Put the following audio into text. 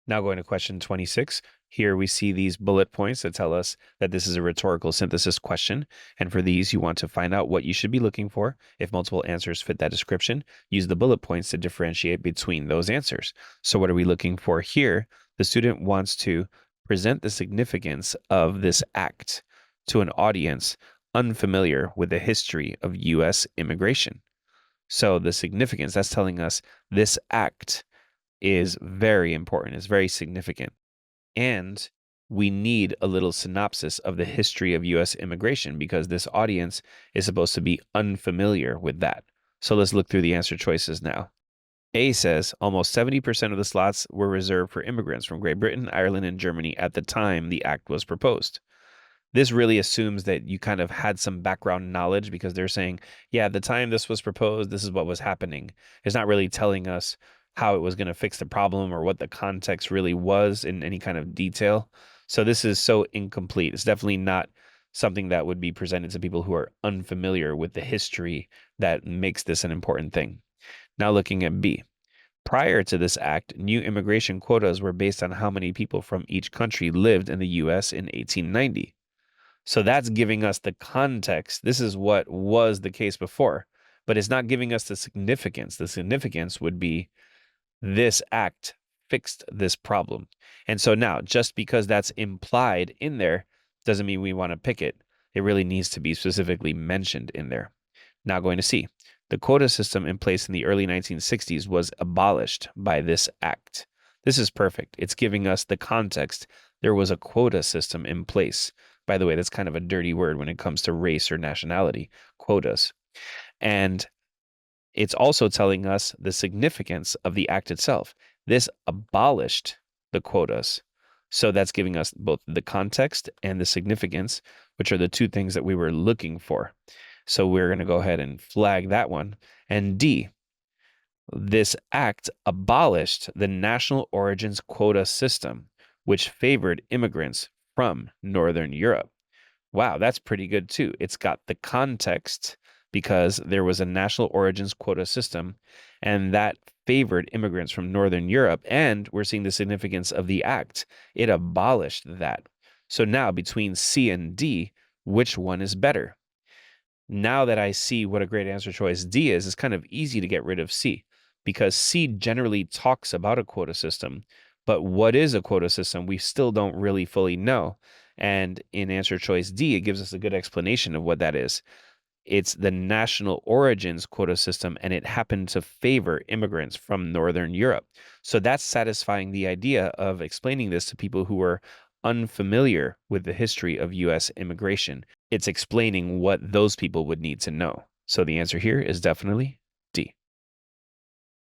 Now going to question 26. Here we see these bullet points that tell us that this is a rhetorical synthesis question. And for these, you want to find out what you should be looking for. If multiple answers fit that description, use the bullet points to differentiate between those answers. So what are we looking for here? The student wants to present the significance of this act to an audience unfamiliar with the history of U.S. immigration. So the significance, that's telling us this act is very important, is very significant. And we need a little synopsis of the history of U.S. immigration because this audience is supposed to be unfamiliar with that. So let's look through the answer choices now. A says almost 70% of the slots were reserved for immigrants from Great Britain, Ireland, and Germany at the time the act was proposed. This really assumes that you kind of had some background knowledge because they're saying, yeah, at the time this was proposed, this is what was happening. It's not really telling us how it was going to fix the problem or what the context really was in any kind of detail. So this is so incomplete. It's definitely not something that would be presented to people who are unfamiliar with the history that makes this an important thing. Now looking at B. Prior to this act, new immigration quotas were based on how many people from each country lived in the U.S. in 1890. So that's giving us the context. This is what was the case before, but it's not giving us the significance. The significance would be this act fixed this problem. And so now, just because that's implied in there doesn't mean we want to pick it. It really needs to be specifically mentioned in there. Now going to C. The quota system in place in the early 1960s was abolished by this act. This is perfect. It's giving us the context. There was a quota system in place. By the way, that's kind of a dirty word when it comes to race or nationality, quotas. And it's also telling us the significance of the act itself. This abolished the quotas. So that's giving us both the context and the significance, which are the two things that we were looking for. So we're going to go ahead and flag that one. And D, this act abolished the national origins quota system, which favored immigrants from Northern Europe. Wow, that's pretty good too. It's got the context because there was a national origins quota system, and that favored immigrants from Northern Europe. And we're seeing the significance of the act. It abolished that. So now between C and D, which one is better? Now that I see what a great answer choice D is, it's kind of easy to get rid of C because C generally talks about a quota system. But what is a quota system? We still don't really fully know. And in answer choice D, it gives us a good explanation of what that is. It's the national origins quota system, and it happened to favor immigrants from Northern Europe. So that's satisfying the idea of explaining this to people who are unfamiliar with the history of U.S. immigration. It's explaining what those people would need to know. So the answer here is definitely